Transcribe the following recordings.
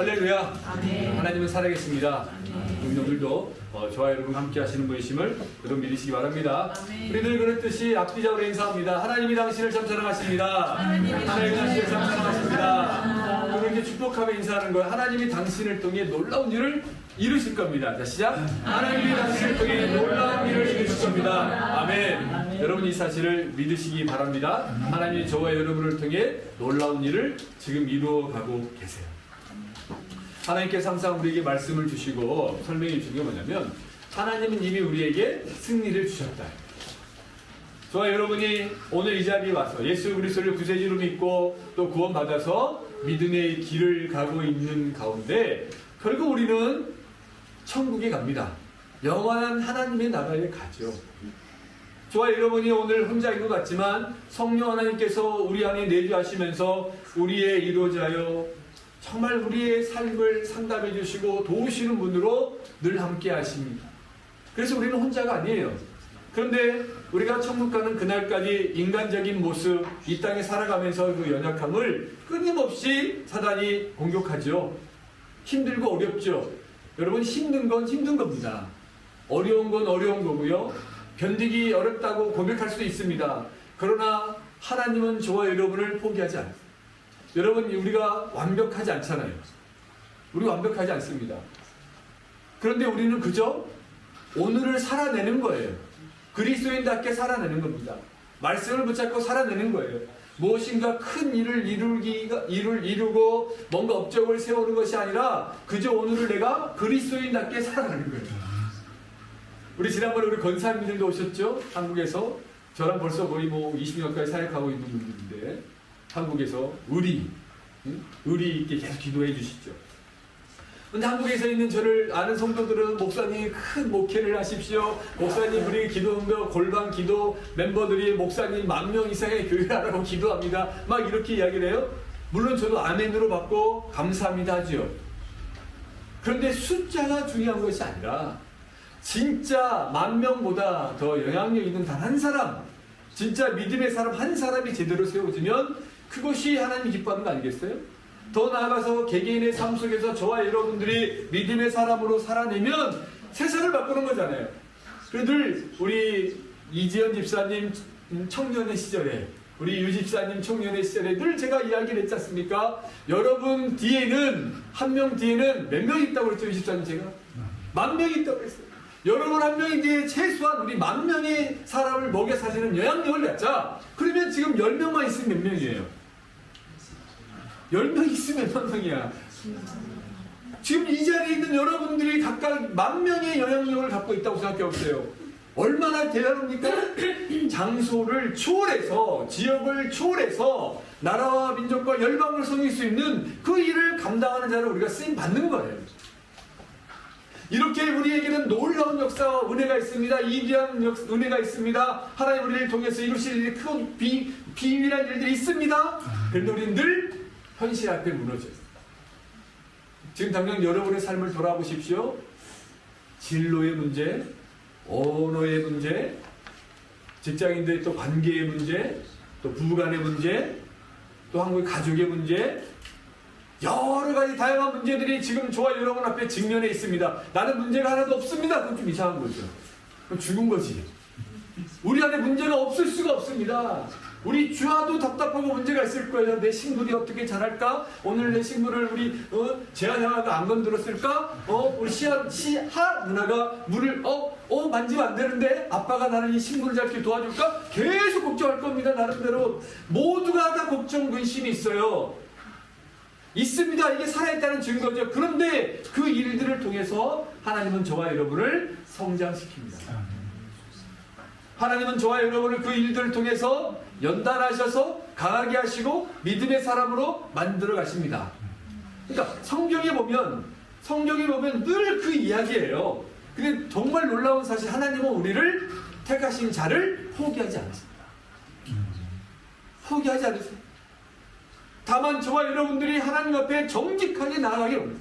할렐루야. 아멘. 하나님은 살아계십니다. 아멘. 오늘도 저와 여러분 함께 하시는 분이심을 여러분 믿으시기 바랍니다. 아멘. 우리 늘 그랬듯이 앞뒤적으로 인사합니다. 하나님이 당신을 참 사랑하십니다. 하나님이 당신을 참 사랑하십니다. 그리고 이제 축복하며 인사하는 거예요. 하나님이 당신을 통해 놀라운 일을 이루실 겁니다. 자, 시작. 하나님이 당신을 통해 놀라운 일을 이루실 겁니다. 아멘. 여러분 이 사실을 믿으시기 바랍니다. 하나님이 저와 여러분을 통해 놀라운 일을 지금 이루어가고 계세요. 하나님께서 항상 우리에게 말씀을 주시고 설명해 주신 게 뭐냐면 하나님은 이미 우리에게 승리를 주셨다. 저와 여러분이 오늘 이 자리에 와서 예수 그리스도를 구세주로 믿고 또 구원받아서 믿음의 길을 가고 있는 가운데 결국 우리는 천국에 갑니다. 영원한 하나님의 나라에 가죠. 저와 여러분이 오늘 혼자인 것 같지만 성령 하나님께서 우리 안에 내주하시면서 우리의 이루어져요 정말 우리의 삶을 상담해 주시고 도우시는 분으로 늘 함께 하십니다. 그래서 우리는 혼자가 아니에요. 그런데 우리가 천국 가는 그날까지 인간적인 모습, 이 땅에 살아가면서 그 연약함을 끊임없이 사단이 공격하죠. 힘들고 어렵죠. 여러분 힘든 건 힘든 겁니다. 어려운 건 어려운 거고요. 견디기 어렵다고 고백할 수도 있습니다. 그러나 하나님은 저와 여러분을 포기하지 않아요. 여러분 우리가 완벽하지 않잖아요. 우리 완벽하지 않습니다. 그런데 우리는 그저 오늘을 살아내는 거예요. 그리스도인답게 살아내는 겁니다. 말씀을 붙잡고 살아내는 거예요. 무엇인가 큰 일을 이루고 뭔가 업적을 세우는 것이 아니라 그저 오늘을 내가 그리스도인답게 살아가는 거예요. 우리 지난번에 우리 권사님들도 오셨죠? 한국에서 저랑 벌써 거의 20년까지 사역하고 있는 분들인데 한국에서 의리 있게 계속 기도해 주시죠. 근데 한국에서 있는 저를 아는 성도들은 목사님 큰 목회를 하십시오. 목사님 우리 기도하며 골방 기도 멤버들이 목사님 10,000명 이상의 교회하라고 기도합니다. 막 이렇게 이야기를 해요. 물론 저도 아멘으로 받고 감사합니다 하죠. 그런데 숫자가 중요한 것이 아니라 진짜 10,000명보다 더 영향력 있는 단 한 사람, 진짜 믿음의 사람 한 사람이 제대로 세워지면 그것이 하나님이 기뻐하는 거 아니겠어요? 더 나아가서 개개인의 삶 속에서 저와 여러분들이 믿음의 사람으로 살아내면 세상을 바꾸는 거잖아요. 늘 우리 이지연 집사님 청년의 시절에 우리 유 집사님 청년의 시절에 늘 제가 이야기를 했지 않습니까? 여러분 뒤에는 한 명 뒤에는 몇 명 있다고 그랬죠? 유 집사님 제가? 10,000명이 있다고 그랬어요. 여러분 한 명이 뒤에 최소한 우리 10,000명의 사람을 먹여 사시는 영향력을 갖자. 그러면 지금 10명만 있으면 몇 명이에요? 10명 있으면 몇 명이야? 지금 이 자리에 있는 여러분들이 각각 10,000명의 영향력을 갖고 있다고 생각해 보세요. 얼마나 대단합니까? 장소를 초월해서 지역을 초월해서 나라와 민족과 열방을 섬길 수 있는 그 일을 감당하는 자를 우리가 쓰임 받는 거예요. 이렇게 우리에게는 놀라운 역사와 은혜가 있습니다. 이기한 은혜가 있습니다. 하나님 우리를 통해서 이루실 일이 큰 비밀한 일들이 있습니다. 그런데 우리는 늘 현실 앞에 무너져요. 지금 당장 여러분의 삶을 돌아보십시오. 진로의 문제, 언어의 문제, 직장인들의 또 관계의 문제, 또 부부간의 문제, 또 한국의 가족의 문제, 여러 가지 다양한 문제들이 지금 저와 여러분 앞에 직면해 있습니다. 나는 문제가 하나도 없습니다. 그건 좀 이상한 거죠. 그건 죽은 거지. 우리 안에 문제가 없을 수가 없습니다. 우리 주아도 답답하고 문제가 있을 거예요. 내 식물이 어떻게 자랄까? 오늘 내 식물을 우리 재하나가 안 건드렸을까? 우리 시하 누나가 물을 만지면 안 되는데 아빠가 나는 이 식물을 잘 도와줄까? 계속 걱정할 겁니다. 나름대로 모두가 다 걱정 근심이 있어요. 있습니다. 이게 살아있다는 증거죠. 그런데 그 일들을 통해서 하나님은 저와 여러분을 성장시킵니다. 하나님은 저와 여러분을 그 일들을 통해서 연단하셔서 강하게 하시고 믿음의 사람으로 만들어 가십니다. 그러니까 성경에 보면 늘 그 이야기예요. 근데 정말 놀라운 사실 하나님은 우리를 택하신 자를 포기하지 않으십니다. 포기하지 않으세요. 다만 저와 여러분들이 하나님 앞에 정직하게 나아가게 합니다.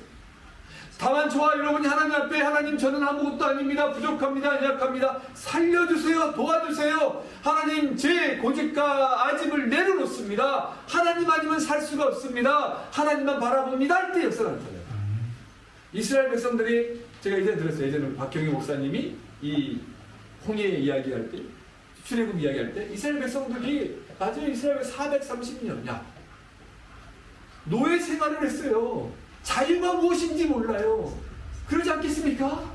다만 저와 여러분이 하나님 앞에 하나님 저는 아무것도 아닙니다. 부족합니다. 연약합니다. 살려주세요. 도와주세요. 하나님 제 고집과 아집을 내려놓습니다. 하나님 아니면 살 수가 없습니다. 하나님만 바라봅니다. 할 때 역사가 나타나요. 이스라엘 백성들이, 제가 예전에 들었어요. 예전에 박경희 목사님이 이 홍해 이야기할 때, 출애굽 이야기할 때, 이스라엘 백성들이 나중에 이스라엘 430년, 노예 생활을 했어요. 자유가 무엇인지 몰라요. 그러지 않겠습니까?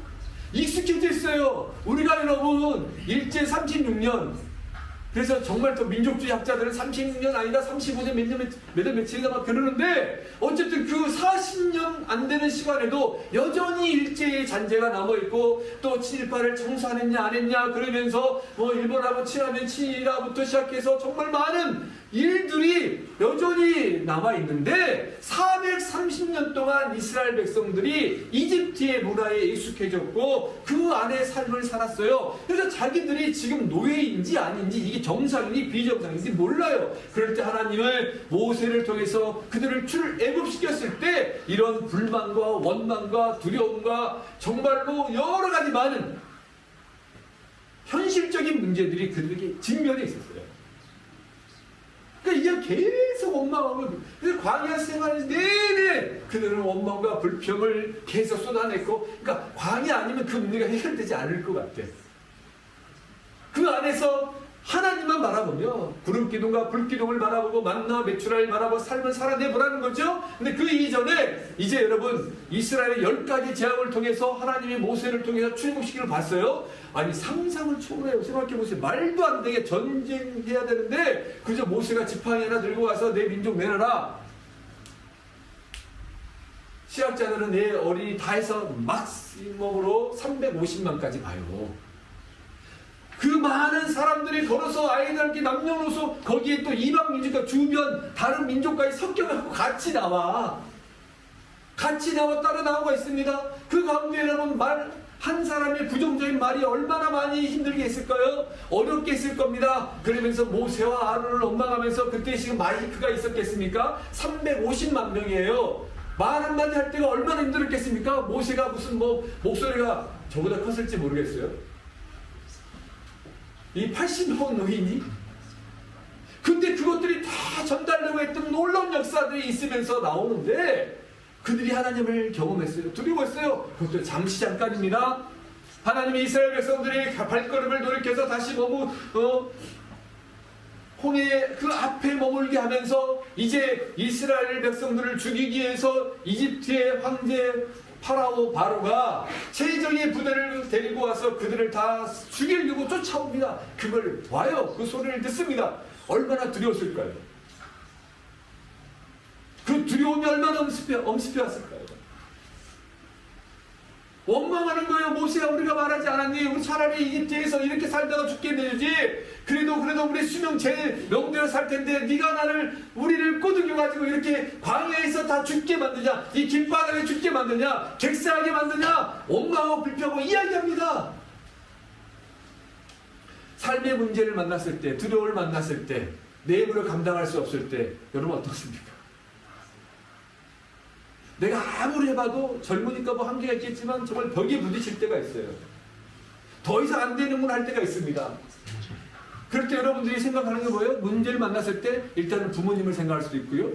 익숙해져 있어요. 우리가 여러분 일제 36년, 그래서 정말 또 민족주의 학자들은 36년 아니다 35년 몇 년 며칠이다 막 그러는데, 어쨌든 그 40년 안 되는 시간에도 여전히 일제의 잔재가 남아있고, 또 친일파를 청소하느냐 안 했냐 그러면서 뭐 일본하고 친하면 친이라부터 시작해서 정말 많은 일들이 여전히 남아있는데, 430년 동안 이스라엘 백성들이 이집트의 문화에 익숙해졌고 그 안에 삶을 살았어요. 그래서 자기들이 지금 노예인지 아닌지, 이게 정상인지 비정상인지 몰라요. 그럴 때 하나님을 모세를 통해서 그들을 출애굽시켰을 때 이런 불만과 원망과 두려움과 정말로 여러 가지 많은 현실적인 문제들이 그들에게 직면해 있었어요. 그러니까 이게 계속 원망하고, 그래서 광야 생활 내내 그들은 원망과 불평을 계속 쏟아냈고, 그러니까 광야 아니면 그 문제가 해결되지 않을 것 같아. 그 안에서 하나님만 바라보며 구름기둥과 불기둥을 바라보고 만나 메추라를 바라보고 삶을 살아내보라는 거죠. 근데 그 이전에 이제 여러분 이스라엘의 10가지 재앙을 통해서 하나님의 모세를 통해서 출애굽시키를 봤어요. 아니 상상을 초월해요. 생각해보세요. 말도 안 되게 전쟁해야 되는데 그저 모세가 지팡이 하나 들고 와서 내 민족 내놔라. 시학자들은 내 어린이 다 해서 막시멈으로 350만까지 가요. 그 많은 사람들이 걸어서 아이들께 남녀노소, 거기에 또 이방 민족과 주변 다른 민족까지 섞여갖고 같이 나와 따라 나오고 있습니다. 그 가운데 여러분 한 사람의 부정적인 말이 얼마나 많이 힘들게 했을까요? 어렵게 했을 겁니다. 그러면서 모세와 아론을 원망하면서, 그때 지금 마이크가 있었겠습니까? 350만 명이에요. 말 한마디 할 때가 얼마나 힘들었겠습니까? 모세가 무슨 목소리가 저보다 컸을지 모르겠어요. 이 80명 노인이? 근데 그것들이 다 전달되고 했던 놀라운 역사들이 있으면서 나오는데, 그들이 하나님을 경험했어요. 두려웠어요. 그것도 잠깐입니다. 하나님이 이스라엘 백성들이 발걸음을 돌이켜서 다시 홍해 그 앞에 머물게 하면서 이제 이스라엘 백성들을 죽이기 위해서 이집트의 황제 바로가 최정예 부대를 데리고 와서 그들을 다 죽이려고 쫓아옵니다. 그걸 와요. 그 소리를 듣습니다. 얼마나 두려웠을까요? 그 두려움이 얼마나 엄습해 왔을까요? 원망하는 거예요. 모세야, 우리가 말하지 않았니? 우리 차라리 이집트에서 이렇게 살다가 죽게 되지. 그래도 우리 수명 제 명대로 살 텐데 네가 우리를 꼬드겨가지고 이렇게 광야에서 다 죽게 만드냐? 이 길바닥에 죽게 만드냐? 객사하게 만드냐? 원망하고 불평하고 이야기합니다. 삶의 문제를 만났을 때, 두려움을 만났을 때, 내 힘으로 감당할 수 없을 때, 여러분 어떻습니까? 내가 아무리 해봐도 젊으니까 한계가 있겠지만 정말 벽에 부딪힐 때가 있어요. 더 이상 안 되는구나 할 때가 있습니다. 그럴 때 여러분들이 생각하는 게 뭐예요? 문제를 만났을 때 일단은 부모님을 생각할 수도 있고요.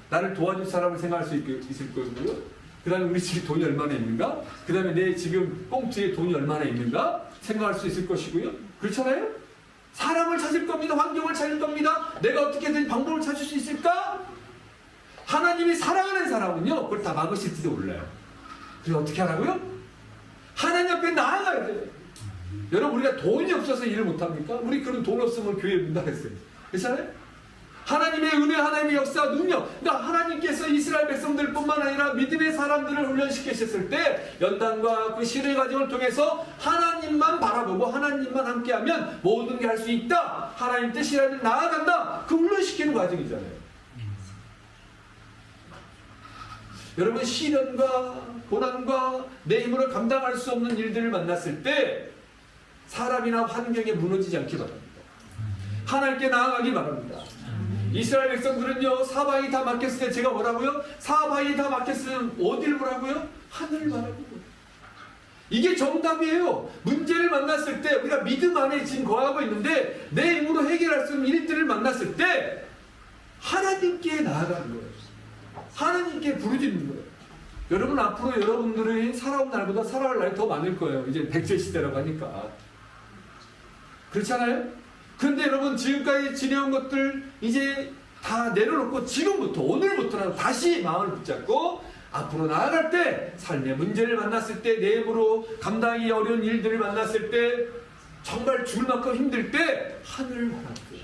나를 도와줄 사람을 생각할 수 있을 거고요. 그 다음에 우리 집에 돈이 얼마나 있는가? 그 다음에 내 지금 꽁트에 돈이 얼마나 있는가? 생각할 수 있을 것이고요. 그렇잖아요? 사람을 찾을 겁니다. 환경을 찾을 겁니다. 내가 어떻게든 방법을 찾을 수 있을까? 하나님이 사랑하는 사람은요, 그걸 다 막으실지도 몰라요. 그래서 어떻게 하라고요? 하나님 앞에 나아가야 돼요. 여러분, 우리가 돈이 없어서 일을 못합니까? 우리 그런 돈 없으면 교회 문다 했어요. 그렇잖아요? 하나님의 은혜, 하나님의 역사, 능력. 그러니까 하나님께서 이스라엘 백성들뿐만 아니라 믿음의 사람들을 훈련시키셨을 때 연단과 그 시련의 과정을 통해서 하나님만 바라보고 하나님만 함께하면 모든 게 할 수 있다. 하나님 뜻이라면 나아간다. 그 훈련시키는 과정이잖아요. 여러분, 시련과 고난과 내 힘으로 감당할 수 없는 일들을 만났을 때 사람이나 환경에 무너지지 않기 바랍니다. 하나님께 나아가기 바랍니다. 이스라엘 백성들은요, 사방이 다 막혔을 때 제가 뭐라고요? 사방이 다 막혔으면 어딜 보라고요? 하늘을 바라보고. 이게 정답이에요. 문제를 만났을 때 우리가 믿음 안에 지금 거하고 있는데 내 힘으로 해결할 수 있는 일들을 만났을 때 하나님께 나아가는 거예요. 하나님께 부르짖는 거예요. 여러분 앞으로 여러분들이 살아온 날보다 살아갈 날이 더 많을 거예요. 이제 백제 시대라고 하니까. 그렇잖아요? 그런데 여러분 지금까지 지내온 것들 이제 다 내려놓고 지금부터 오늘부터라도 다시 마음을 붙잡고 앞으로 나아갈 때 삶의 문제를 만났을 때 내 힘으로 감당하기 어려운 일들을 만났을 때 정말 죽을 만큼 힘들 때 하늘을 바라보고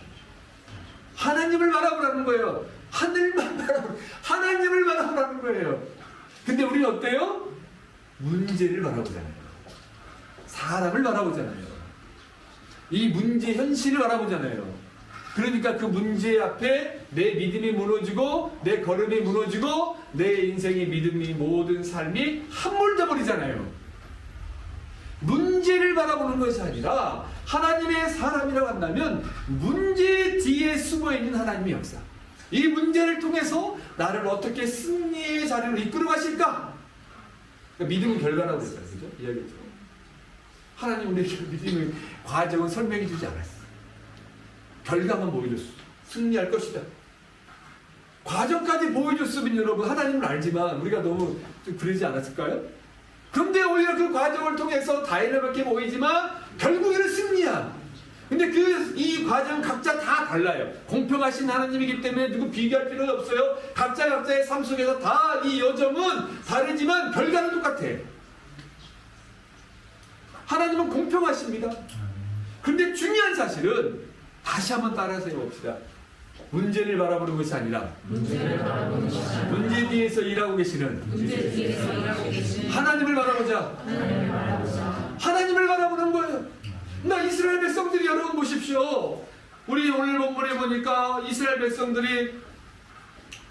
하나님을 바라보라는 거예요. 하늘만 바라보고 하나님을 바라보라는 거예요. 근데 우리는 어때요? 문제를 바라보잖아요. 사람을 바라보잖아요. 이 문제 현실을 바라보잖아요. 그러니까 그 문제 앞에 내 믿음이 무너지고 내 걸음이 무너지고 내 인생의 믿음이 모든 삶이 함몰돼 버리잖아요. 문제를 바라보는 것이 아니라 하나님의 사람이라고 한다면 문제 뒤에 숨어있는 하나님의 역사, 이 문제를 통해서 나를 어떻게 승리의 자리로 이끌어 가실까? 그러니까 믿음은 결과라고 그랬잖아요. 그죠? 이야기죠. 하나님 우리에게 믿음의 과정은 설명해 주지 않았어. 결과만 보여줬어. 승리할 것이다. 과정까지 보여줬으면 여러분 하나님을 알지만 우리가 너무 좀 그러지 않았을까요? 그런데 오히려 그 과정을 통해서 다이나믹해 보이지만 결국에는 승리야. 근데 이 과정 각자 다 달라요. 공평하신 하나님이기 때문에 누구 비교할 필요는 없어요. 각자의 삶 속에서 다 이 여정은 다르지만 결과는 똑같아. 하나님은 공평하십니다. 그런데 중요한 사실은 다시 한번 따라서 해봅시다. 문제를 바라보는 것이 아니라 문제 뒤에서 일하고 계시는 하나님을 바라보자. 하나님을 바라보는 거예요. 나 이스라엘 백성들이 여러분 보십시오. 우리 오늘 본문에 보니까 이스라엘 백성들이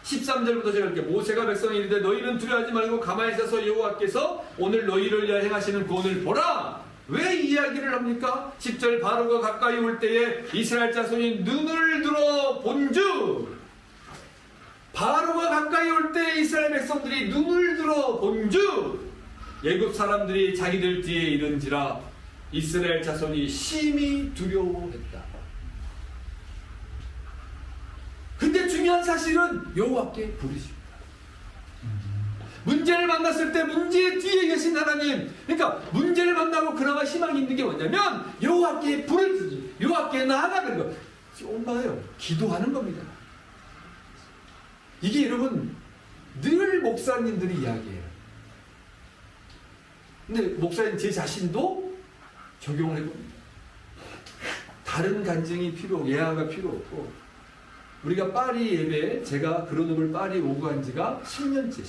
13절부터 제가 이렇게 모세가 백성이 이르되 너희는 두려워하지 말고 가만히 있어서 여호와께서 오늘 너희를 위하여 행하시는 구원을 보라. 왜 이 이야기를 합니까? 10절 바로가 가까이 올 때에 이스라엘 자손이 눈을 들어 본즉, 바로가 가까이 올 때 이스라엘 백성들이 눈을 들어 본즉 애굽 사람들이 자기들 뒤에 이른지라 이스라엘 자손이 심히 두려워했다. 근데 중요한 사실은 여호와께 부르십니다. 문제를 만났을 때 문제 뒤에 계신 하나님, 그러니까 문제를 만나고 그나마 희망이 있는 게 뭐냐면 여호와께 부르지, 여호와께 나아가는 것, 엄마요 기도하는 겁니다. 이게 여러분 늘 목사님들이 이야기해요. 근데 목사님 제 자신도 적용을 해봅니다. 다른 간증이 예화가 필요 없고, 우리가 파리 예배, 제가 그런음을 파리 오고 간 지가 10년째.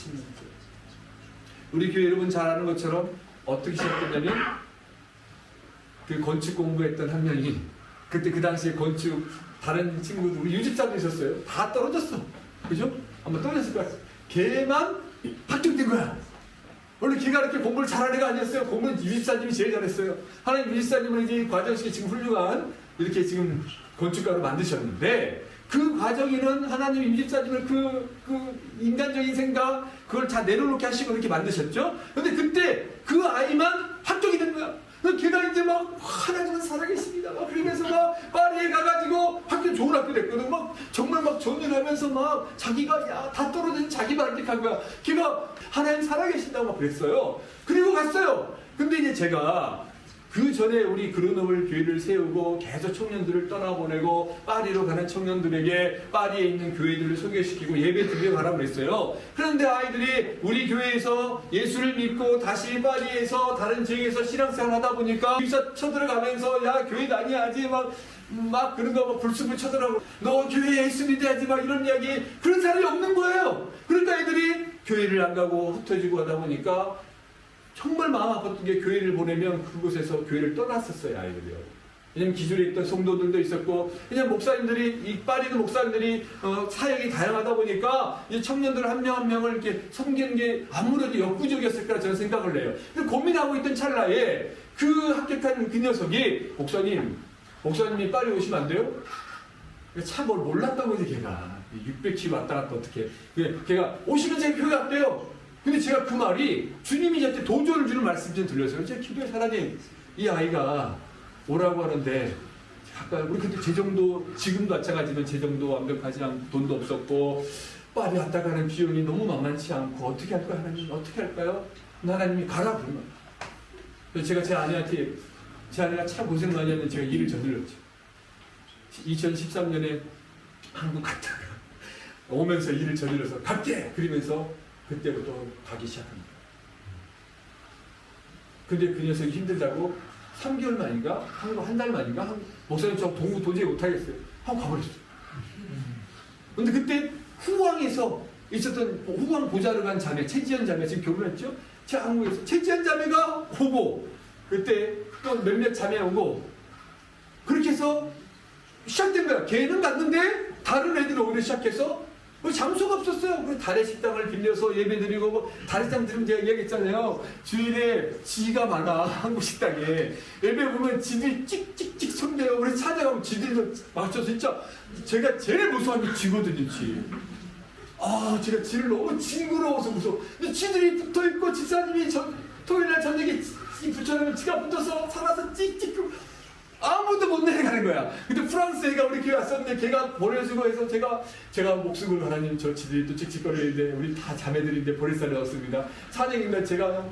우리 교회 여러분 잘 아는 것처럼 어떻게 시작됐냐면 그 건축 공부했던 한 명이 그때 그 당시에 건축 다른 친구들 우리 유집사도 있었어요. 다 떨어졌어. 그죠? 아마 떨어졌을 거야. 걔만 합격된 거야. 원래 걔가 이렇게 공부를 잘하는 애가 아니었어요. 공부는 유집사님이 제일 잘했어요. 하나님 유집사님은 이제 과정식에 지금 훌륭한 이렇게 지금 건축가로 만드셨는데, 그 과정에는 하나님 유집사님을 그 인간적인 생각 그걸 다 내려놓게 하시고 이렇게 만드셨죠. 근데 그때 그 아이만 합격이 된 거야. 걔가 이제 막 하나님은 살아계십니다 막 그러면서 막 파리에 가가지고 학교 좋은 학교 됐거든. 막 정말 막 전율하면서 막 자기가 다 떨어진 자기만 합격한 거야. 걔가 하나님 살아계신다고 막 그랬어요. 그리고 갔어요. 근데 이제 제가 그 전에 우리 그르노블 교회를 세우고 계속 청년들을 떠나보내고 파리로 가는 청년들에게 파리에 있는 교회들을 소개시키고 예배 드려가라고 그랬어요. 그런데 아이들이 우리 교회에서 예수를 믿고 다시 파리에서 다른 지역에서 신앙생활 하다 보니까 집사 쳐들어가면서 야 교회 다녀야지 막 그런 거 막 불쑥을 쳐들어가고 너 교회 예수 믿어야지 막 이런 이야기, 그런 사람이 없는 거예요. 그러니까 애들이 교회를 안 가고 흩어지고 하다 보니까 정말 마음 아팠던 게 교회를 보내면 그곳에서 교회를 떠났었어요, 아이들이요. 왜냐면 기존에 있던 성도들도 있었고, 그냥 목사님들이, 이 파리도 목사님들이 사역이 다양하다 보니까 이제 청년들 한 명 한 명을 이렇게 섬기는 게 아무래도 역부족이었을까 저는 생각을 해요. 근데 고민하고 있던 찰나에 그 합격한 그 녀석이 목사님이 파리 오시면 안 돼요? 참 뭘 몰랐던 거지, 걔가. 600km 왔다 갔다 어떻게. 걔가 오시면 제가 교회 왔대요. 근데 제가 그 말이 주님이 저한테 도전을 주는 말씀 좀 들려서요. 제가 기도해, 하나님 이 아이가 오라고 하는데 아까 우리 그때 재정도 지금도 마찬가지면 재정도 완벽하지 않고 돈도 없었고 파리 왔다 가는 비용이 너무 만만치 않고 어떻게 할까요? 하나님 어떻게 할까요? 하나님이 가라 그러는 거예요. 그래서 제가 제 아내한테, 제 아내가 참 고생 많이 했는데 제가 일을 저질렀죠. 2013년에 한국 갔다가 오면서 일을 저질러서 갈게! 그러면서 그때부터 가기 시작합니다. 근데 그 녀석이 힘들다고 3개월 만인가? 한 달 만인가? 목사님 저 동부 도저히 못하겠어요. 하고 가버렸어요. 근데 그때 후광에서 있었던 후광 보자로 간 자매, 최지연 자매 지금 결혼했죠? 제가 한국에서 최지연 자매가 오고 그때 또 몇몇 자매 오고 그렇게 해서 시작된 거야. 걔는 갔는데 다른 애들이 오기 시작해서 장소가 없었어요. 그래서 달의 식당을 빌려서 예배드리고 뭐 달의 식당 들으면 제가 이야기했잖아요. 주일에 지가 많아 한국 식당에 예배 보면 지들이 찍찍찍 손대요. 그래서 찾아가면 지들도 맞춰서 진짜 제가 제일 무서운 게 쥐거든요. 쥐. 아 제가 쥐를 너무 징그러워서 무서워. 근데 쥐들이 붙어있고 집사님이 토요일날 저녁에 붙여놓으면 쥐가 붙어서 살아서 찍찍 아무도 못 내려가는 거야. 근데 프랑스 애가 우리 교회 왔었는데 걔가 보내주고 해서 제가 목숨을 하나님 저 지들이 또 찍찍거리는데 우리 다 자매들인데 버릴 사람이 없습니다. 찬양인데 제가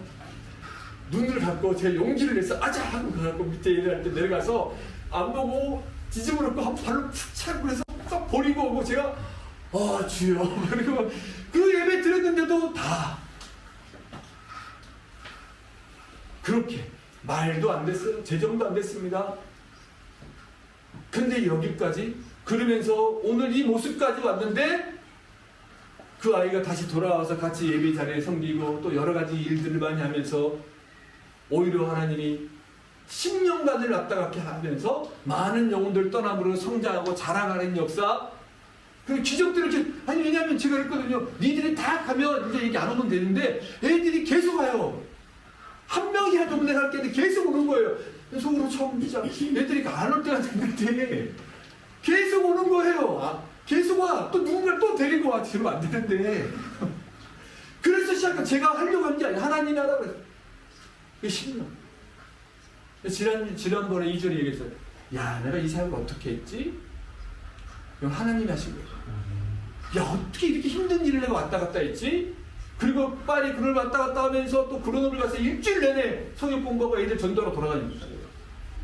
눈을 감고 제가 용기를 내서 아자 하고 가고 밑에 얘들한테 내려가서 안 보고 뒤집어 놓고 한 발로 푹 차고 해서 딱 버리고 오고 제가 아 주여 그리고 그 예배 드렸는데도 다 그렇게 말도 안 됐어요. 제정도 안 됐습니다. 근데 여기까지 그러면서 오늘 이 모습까지 왔는데 그 아이가 다시 돌아와서 같이 예배 자리에 섬기고 또 여러 가지 일들을 많이 하면서 오히려 하나님이 10년간을 왔다 갔게 하면서 많은 영혼들 떠남으로 성장하고 자라가는 역사 그 기적들을 이렇게 아니 왜냐하면 제가 그랬거든요. 니들이 다 가면 이제 얘기 안 오면 되는데 애들이 계속 와요. 한 명이 한 동네 갈 게 계속 오는 거예요. 속으로 처음 진짜 애들이 안 올 때가 됐는데 계속 오는 거예요. 아, 계속 와. 또 누군가를 또 데리고 와. 그러면 안 되는데. 그래서 시작한 제가 하려고 한 게 아니라 하나님이 하라고 그랬어요. 그게 10년. 지난번에 2절에 얘기했어요. 야, 내가 이 사역을 어떻게 했지? 이건 하나님이 하신 거예요. 야, 어떻게 이렇게 힘든 일을 내가 왔다 갔다 했지? 그리고 파리 그걸 왔다 갔다 하면서 또 그로노블 가서 일주일 내내 성역 공부하고 애들 전도하러 돌아다닙니다.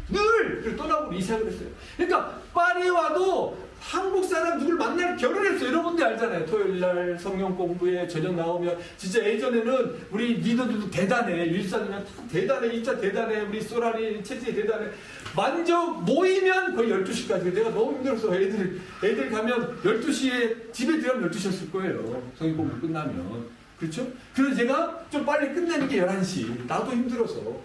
늘 떠나고 이사를 했어요. 그러니까 파리에 와도 한국 사람 누굴 만날 결혼했어요. 여러분들 알잖아요. 토요일날 성경 공부에 저녁 나오면 진짜 예전에는 우리 리더들도 대단해. 일사님은 대단해. 진짜 대단해. 우리 소라리 채지 대단해. 만져 모이면 거의 12시까지. 내가 너무 힘들어서 애들 가면 12시에 집에 들어가면 12시였을 거예요. 성경 공부 끝나면. 그렇죠? 그래서 제가 좀 빨리 끝내는 게 11시. 나도 힘들어서.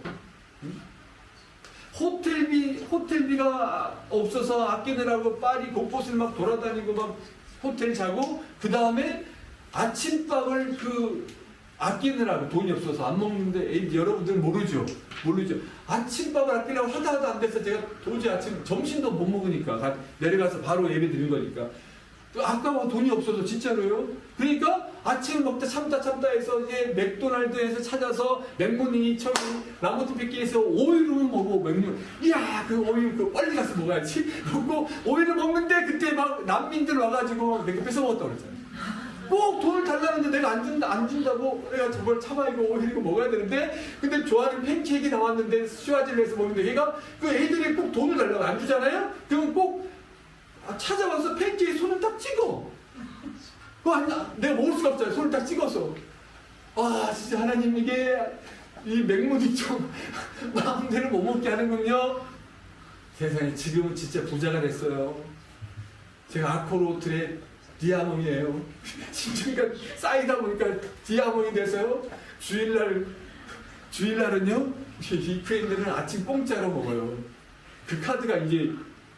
호텔비가 없어서 아끼느라고 파리 곳곳을 막 돌아다니고 막 호텔 자고 그 다음에 아침밥을 아끼느라고 돈이 없어서 안 먹는데 여러분들은 모르죠. 아침밥을 아끼려고 하다 안 돼서 제가 도저히 점심도 못 먹으니까 내려가서 바로 예배 드린 거니까 아까워 돈이 없어서 진짜로요. 그러니까 아침을 먹다 참다 해서 이제 맥도날드에서 찾아서 맥모닝이처럼 라모트피키에서 오일은 먹고 맥주 이야 그 오일 빨리 가서 먹어야지 먹고 오일을 먹는데 그때 막 난민들 와가지고 내가 뺏어 먹었다고 그랬잖아요. 꼭 돈을 달라는데 내가 안 준다고 내가 저걸 참아 이거 오일 이거 먹어야 되는데 근데 좋아하는 팬케이크 나왔는데 슈아질레에서 먹는데 걔가 그 애들이 꼭 돈을 달라고 안 주잖아요. 그럼 꼭 찾아와서 팬케이크에 손을 딱 찍어. 내가 먹을 수가 없잖아요. 손을 딱 찍어서. 아 진짜 하나님 이게 이 맹문이 좀 마음대로 못 먹게 하는군요. 세상에 지금은 진짜 부자가 됐어요. 제가 아코로틀의 디아몬이에요. 심지어 쌓이다 보니까 디아몬이 돼서요. 주일날은요 이 크레인들은 아침 공짜로 먹어요. 그 카드가 이제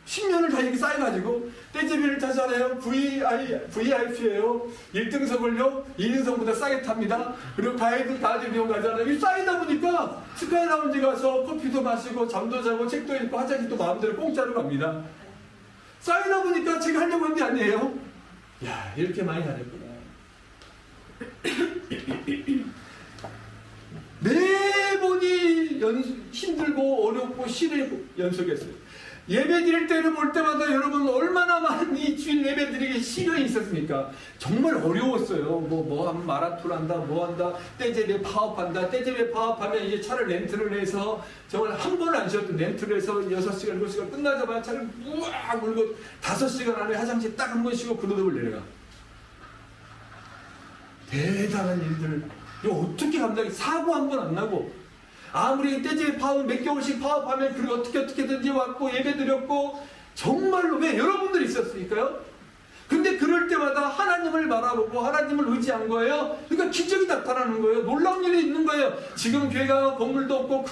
10년을 다 이렇게 쌓여가지고 떼제비를 타잖아요. VIP예요. 1등석을요 2등석보다 싸게 탑니다. 그리고 가야지 비용 가잖아요. 이 쌓이다 보니까 스카이 라운지 가서 커피도 마시고 잠도 자고 책도 읽고 화장실도 마음대로 공짜로 갑니다. 쌓이다 보니까 제가 하려고 한 게 아니에요. 야 이렇게 많이 다녔구나. 매번이 힘들고 어렵고 시를 연속했어요. 예배 드릴 때를 볼 때마다 여러분 얼마나 많은 이 주일 예배 자매들에게 시련이 있었습니까? 정말 어려웠어요. 뭐 하면 마라톤 한다, 뭐 한다, 떼제배 파업한다. 떼제배 파업하면 이제 차를 렌트를 해서 정말 한 번은 안 쉬었던 렌트를 해서 6시간, 7시간 끝나자마자 차를 우악 몰고 5시간 안에 화장실 딱 한 번 쉬고 그로덕을 내려가. 대단한 일들. 이거 어떻게 감당해? 사고 한 번 안 나고. 아무리 떼제배 파업 몇 개월씩 파업하면 그리고 어떻게든지 왔고 예배 드렸고 정말로 왜 여러분들이 있었으니까요. 근데 그럴 때마다 하나님을 바라보고 하나님을 의지한 거예요. 그러니까 기적이 나타나는 거예요. 놀라운 일이 있는 거예요. 지금 교회가 건물도 없고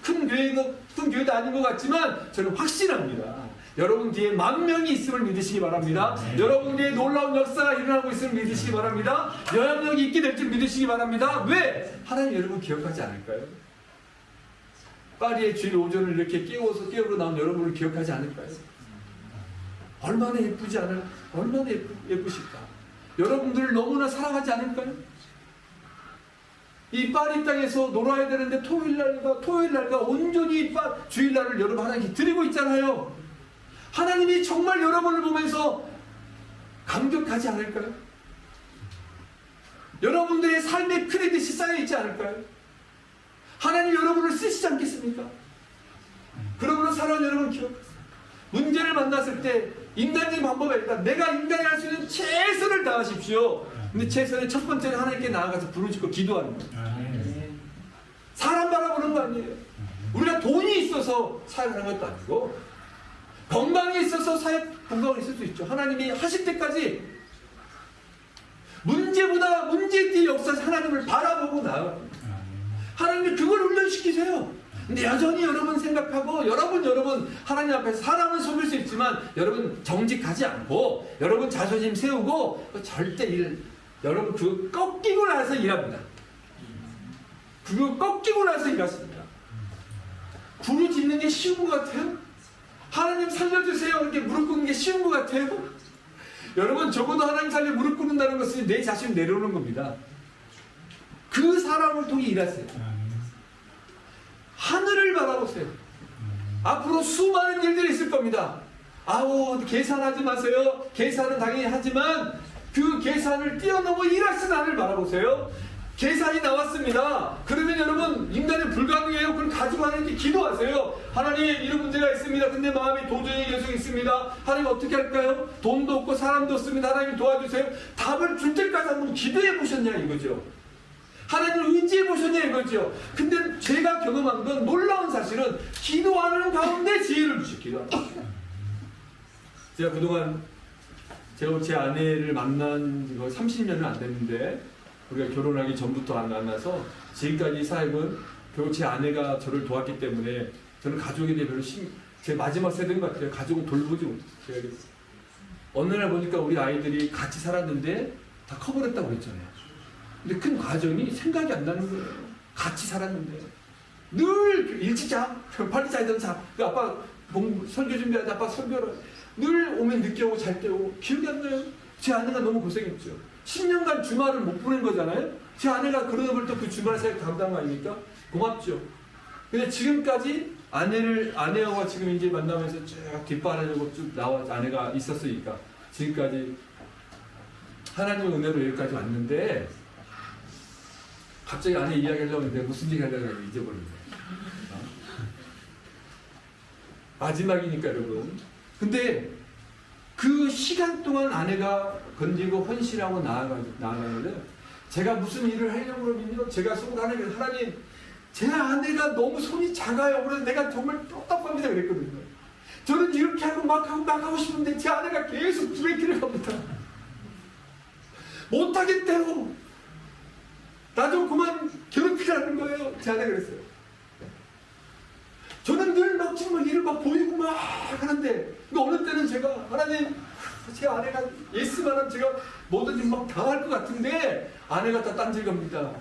큰 교회도 아닌 것 같지만 저는 확신합니다. 여러분 뒤에 10,000명이 있음을 믿으시기 바랍니다. 여러분 뒤에 놀라운 역사가 일어나고 있음을 믿으시기 바랍니다. 영향력이 있게 될 줄 믿으시기 바랍니다. 왜? 하나님 여러분 기억하지 않을까요? 파리의 주일 오전을 이렇게 깨우러 나온 여러분을 기억하지 않을까요? 얼마나 예쁘지 않을, 얼마나 예쁘실까? 여러분들을 너무나 사랑하지 않을까요? 이 파리 땅에서 놀아야 되는데 토요일날과 온전히 주일날을 여러분 하나님께 드리고 있잖아요. 하나님이 정말 여러분을 보면서 감격하지 않을까요? 여러분들의 삶의 크레딧이 쌓여있지 않을까요? 하나님 여러분을 쓰시지 않겠습니까? 그러므로 사랑하는 여러분 기억하세요. 문제를 만났을 때 인간적인 방법이 아니라 내가 인간이 할 수 있는 최선을 다하십시오. 근데 최선의 첫 번째는 하나님께 나아가서 부르짖고 기도하는 거예요. 사람 바라보는 거 아니에요. 우리가 돈이 있어서 사역하는 것도 아니고 건강이 있어서 사역 건강이 있을 수 있죠. 하나님이 하실 때까지 문제보다 문제 뒤의 역사에서 하나님을 바라보고 나아갑니다. 하나님이 그걸 훈련시키세요. 근데 여전히 여러분 생각하고 여러분 하나님 앞에서 사람은 속일 수 있지만 여러분 정직하지 않고 여러분 자존심 세우고 절대 여러분 그거 꺾이고 나서 일합니다. 그거 꺾이고 나서 일하십니다. 부르짖는 게 쉬운 것 같아요? 하나님 살려주세요 이렇게 무릎 꿇는 게 쉬운 것 같아요? 여러분 적어도 하나님 살려 무릎 꿇는다는 것은 내 자신을 내려오는 겁니다. 그 사람을 통해 일하세요. 하늘을 바라보세요. 앞으로 수많은 일들이 있을 겁니다. 아우 계산하지 마세요. 계산은 당연히 하지만 그 계산을 뛰어넘어 일하시는 하늘을 바라보세요. 계산이 나왔습니다. 그러면 여러분 인간은 불가능해요. 그걸 가지고 하나님께 기도하세요. 하나님 이런 문제가 있습니다. 근데 마음이 도저히 계속 있습니다. 하나님 어떻게 할까요? 돈도 없고 사람도 없습니다. 하나님 도와주세요. 답을 줄 때까지 한번 기도해 보셨냐 이거죠. 하나님을 의지해 보셨냐 이거죠. 근데 제가 경험한 건 놀라운 사실은 기도하는 가운데 지혜를 주시고 기도하는 제가 그동안 제가 제 아내를 만난 지가 30년은 안 됐는데 우리가 결혼하기 전부터 안 만나서 지금까지 사역은 결국 제 아내가 저를 도왔기 때문에 저는 가족에 대해 별로 제 마지막 세대인 것 같아요. 가족은 돌보지 못했어요. 제가 어느 날 보니까 우리 아이들이 같이 살았는데 다 커버렸다고 그랬잖아요. 근데 큰 과정이 생각이 안 나는 거예요. 같이 살았는데 늘 일찍 자, 빨리 자야 자. 아빠 설교 준비하자. 아빠 설교를 늘 오면 늦게 오고 잘 때 오고 기억이 안 나요. 제 아내가 너무 고생했죠. 10년간 주말을 못 보낸 거잖아요. 제 아내가 그러다 보니 또 그 주말 사역 감당한 거 아닙니까? 고맙죠. 근데 지금까지 아내와 지금 이제 만나면서 쭉 뒷바라지고 쭉 나와 아내가 있었으니까 지금까지 하나님의 은혜로 여기까지 왔는데 갑자기 아내 이야기하려고 했는데 무슨 얘기 하려고 잊어버린 거예요. 마지막이니까 여러분. 근데 그 시간 동안 아내가 건지고 헌신하고 나아가는데 제가 무슨 일을 하려고 그러면요. 제가 속으로 하나님 제 아내가 너무 손이 작아요. 그래서 내가 정말 답답합니다 그랬거든요. 저는 이렇게 하고 막 하고 싶은데 제 아내가 계속 브레이크를 갑니다. 못하겠대요. 나 좀 그만 괴롭히라는 거예요. 제 아내가 그랬어요. 저는 늘 막 정말 일을 막 보이고 막 하는데 어느 때는 제가 하나님 제 아내가 예스만 하면 제가 뭐든지 막 당할 것 같은데 아내가 다 딴질 겁니다.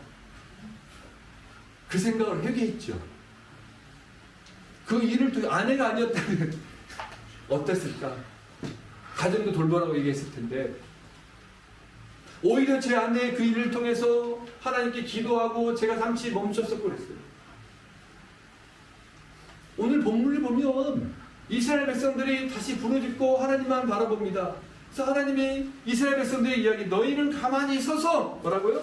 그 생각을 회개했죠. 그 일을 통해 아내가 아니었다면 어땠을까? 가정도 돌보라고 얘기했을 텐데 오히려 제 아내의 그 일을 통해서 하나님께 기도하고 제가 잠시 멈췄었고 그랬어요. 오늘 본문을 보면 이스라엘 백성들이 다시 부르짖고 하나님만 바라봅니다. 그래서 하나님이 이스라엘 백성들의 이야기, 너희는 가만히 서서 뭐라고요?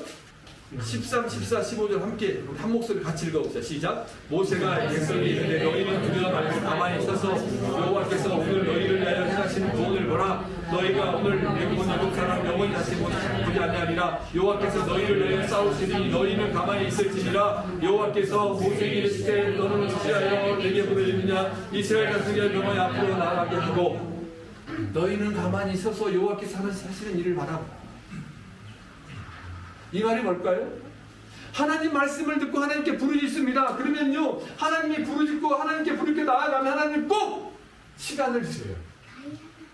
13, 14, 15절 함께 한 목소리 같이 읽어봅시다. 시작. 모세가 백성이 있는데 너희는 두려워 말고 가만히 서서 여호와께서 오늘 너희를 위하여 행하시는 구원을 보라. 너희가 오늘 애굽은 애굽 사람 영원히 다시 보지 아니하리라. 여호와께서 너희를 위하여 싸우시니 너희는 가만히 있을지니라. 여호와께서 모세에게 이르시되 너는 어찌하여 내게 보내주느냐. 이스라엘 자손이 너희 앞으로 나아가게 하고 너희는 가만히 서서 여호와께서 하시는 일을 바라보라. 이 말이 뭘까요? 하나님 말씀을 듣고 하나님께 부르짖습니다. 그러면요, 하나님이 부르짖고 하나님께 부르짖고 나아가면 하나님 꼭 시간을 주세요.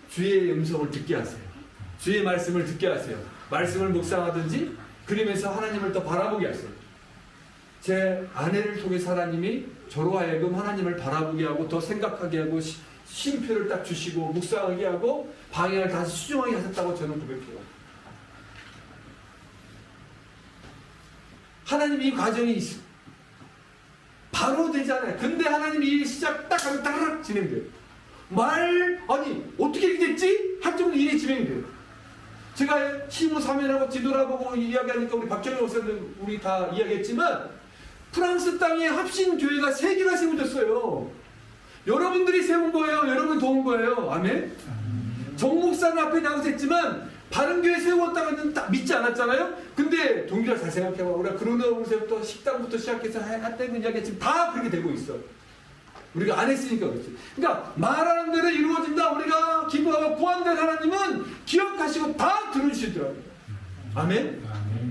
주의 음성을 듣게 하세요. 주의 말씀을 듣게 하세요. 말씀을 묵상하든지 그러면서 하나님을 더 바라보게 하세요. 제 아내를 통해서 하나님이 저로 하여금 하나님을 바라보게 하고 더 생각하게 하고 쉼표를 딱 주시고 묵상하게 하고 방향을 다시 수정하게 하셨다고 저는 고백해요. 하나님이 이 과정이 있어. 바로 되잖아요. 근데 하나님이 이 시작 딱 하면 따르륵 진행돼요. 아니 어떻게 이렇게 됐지? 할 정도 일이 진행돼요. 제가 시무 사면하고 지도라고 이야기하니까 우리 박정희 목사님 우리 다 이야기했지만 프랑스 땅에 합신교회가 3개가 세워졌어요. 여러분들이 세운 거예요. 여러분 도운 거예요. 아멘? 정 목사는 앞에 나가서 했지만 바른교회 세웠다가는 딱 믿지 않았잖아요? 근데 동기가 잘 생각해봐. 우리가 그로너부터 식당부터 시작해서 했다는 이야기 지금 다 그렇게 되고 있어. 우리가 안 했으니까 그렇지. 그러니까 말하는 대로 이루어진다. 우리가 기도하고 구한된 하나님은 기억하시고 다 들어주시더라고요. 아멘?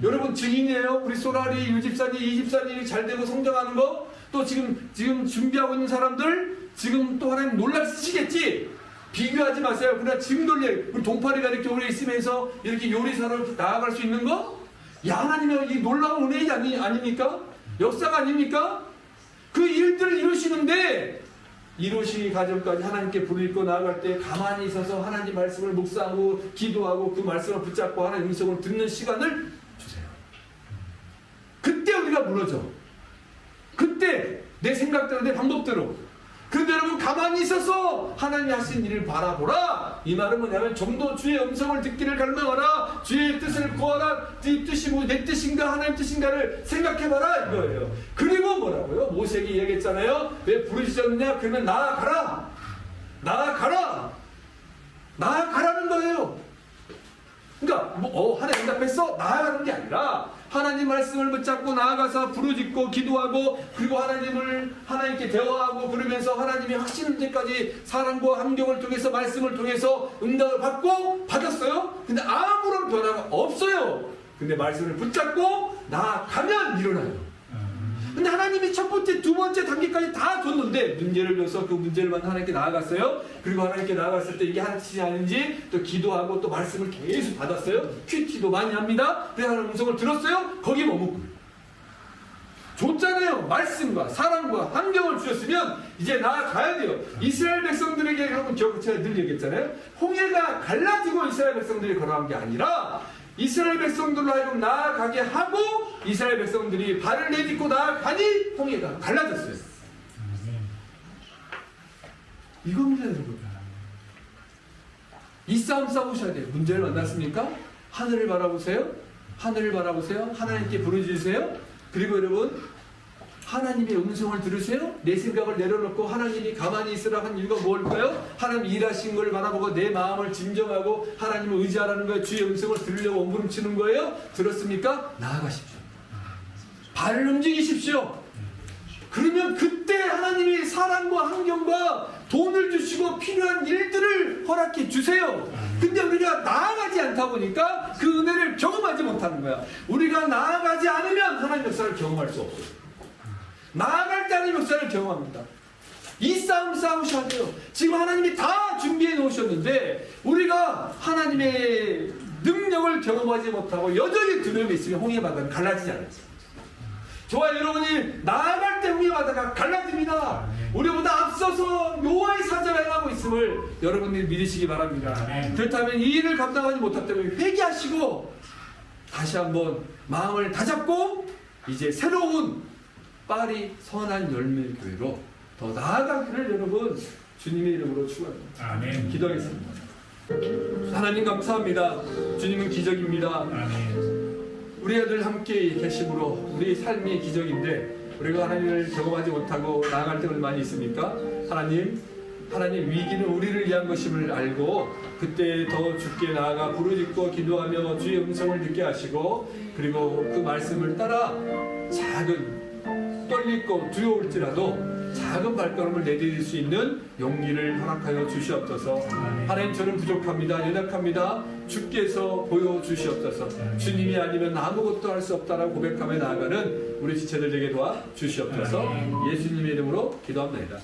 여러분 증인이에요. 우리 소라리, 유집사님, 이집사님이 잘 되고 성장하는 거. 또 지금 준비하고 있는 사람들 지금 또 하나님 놀랄 쓰시겠지? 비교하지 마세요. 그러나 지금 우리 동파리가 이렇게 오래 있으면서 이렇게 요리사로 나아갈 수 있는 거? 야, 하나님의 이 놀라운 은혜 아닙니까? 역사가 아닙니까? 그 일들을 이루시는데 이루시기 과정까지 하나님께 부르짖고 나아갈 때 가만히 있어서 하나님 말씀을 묵상하고 기도하고 그 말씀을 붙잡고 하나님 음성을 듣는 시간을 주세요. 그때 우리가 무너져. 그때 내 생각대로 내 방법대로. 그런데 여러분 가만히 있어서 하나님이 하신 일을 바라보라. 이 말은 뭐냐면 좀 더 주의 음성을 듣기를 갈망하라. 주의 뜻을 구하라. 네 뜻이 뭐 내 뜻인가 하나님 뜻인가를 생각해봐라 이거예요. 그리고 뭐라고요? 모세에게 이야기했잖아요. 왜 부르시셨느냐? 그러면 나아가라. 나아가라. 나아가라는 거예요. 그러니까 하나님 응답했어? 나아가는 게 아니라 하나님 말씀을 붙잡고 나아가서 부르짖고 기도하고 그리고 하나님께 대화하고 그러면서 하나님이 하시는 데까지 사랑과 환경을 통해서 말씀을 통해서 응답을 받았어요. 근데 아무런 변화가 없어요. 근데 말씀을 붙잡고 나아가면 일어나요. 근데 하나님이 첫 번째, 두 번째 단계까지 다 줬는데 문제를 줘서 그 문제를만 하나님께 나아갔어요. 그리고 하나님께 나아갔을 때 이게 하나님 뜻이 아닌지 또 기도하고 또 말씀을 계속 받았어요. 큐티도 많이 합니다. 그래서 하나님 음성을 들었어요. 거기 머무고 줬잖아요. 말씀과 사랑과 환경을 주셨으면 이제 나아가야 돼요. 이스라엘 백성들에게 여러분 제가 늘 얘기했잖아요. 홍해가 갈라지고 이스라엘 백성들이 걸어간 게 아니라 이스라엘 백성들로 하여금 나아가게 하고 이스라엘 백성들이 발을 내딛고 나아가니 홍해가 갈라졌어요. 이겁니다 여러분. 이 싸움 싸우셔야 돼요. 문제를 만났습니까? 하늘을 바라보세요. 하늘을 바라보세요. 하나님께 부르짖으세요. 그리고 여러분 하나님의 음성을 들으세요. 내 생각을 내려놓고 하나님이 가만히 있으라 한 이유가 뭘까요? 하나님 일하신 걸 바라보고 내 마음을 진정하고 하나님을 의지하라는 거예요. 주의 음성을 들으려고 몸부림치는 거예요. 들었습니까? 나아가십시오. 발을 움직이십시오. 그러면 그때 하나님이 사랑과 환경과 돈을 주시고 필요한 일들을 허락해 주세요. 근데 우리가 나아가지 않다 보니까 그 은혜를 경험하지 못하는 거야. 우리가 나아가지 않으면 하나님 역사를 경험할 수 없어요. 나아갈 때 하나님 역사를 경험합니다. 이 싸움 싸우셔야 돼요. 지금 하나님이 다 준비해 놓으셨는데 우리가 하나님의 능력을 경험하지 못하고 여전히 두려움이 있으면 홍해 바다는 갈라지지 않아요. 저와 여러분이 나아갈 때 홍해 바다가 갈라집니다. 우리보다 앞서서 여호와의 사자가 행하고 있음을 여러분들이 믿으시기 바랍니다. 그렇다면 이 일을 감당하지 못했다면 회개하시고 다시 한번 마음을 다잡고 이제 새로운 파리 선한 열매 교회로 더 나아가기를 여러분 주님의 이름으로 축원합니다. 기도하겠습니다. 하나님 감사합니다. 주님은 기적입니다. 우리 아들 함께 계심으로 우리 삶이 기적인데 우리가 하나님을 경험하지 못하고 나아갈 때가 많이 있습니까? 하나님 위기는 우리를 위한 것임을 알고 그때 더 주께 나아가 부르짖고 기도하며 주의 음성을 듣게 하시고 그리고 그 말씀을 따라 작은 떨리고 두려울지라도 작은 발걸음을 내디딜 수 있는 용기를 허락하여 주시옵소서. 하나님 저는 부족합니다. 연약합니다. 주께서 보여주시옵소서. 주님이 아니면 아무것도 할 수 없다라고 고백하며 나아가는 우리 지체들에게 도와 주시옵소서. 예수님의 이름으로 기도합니다.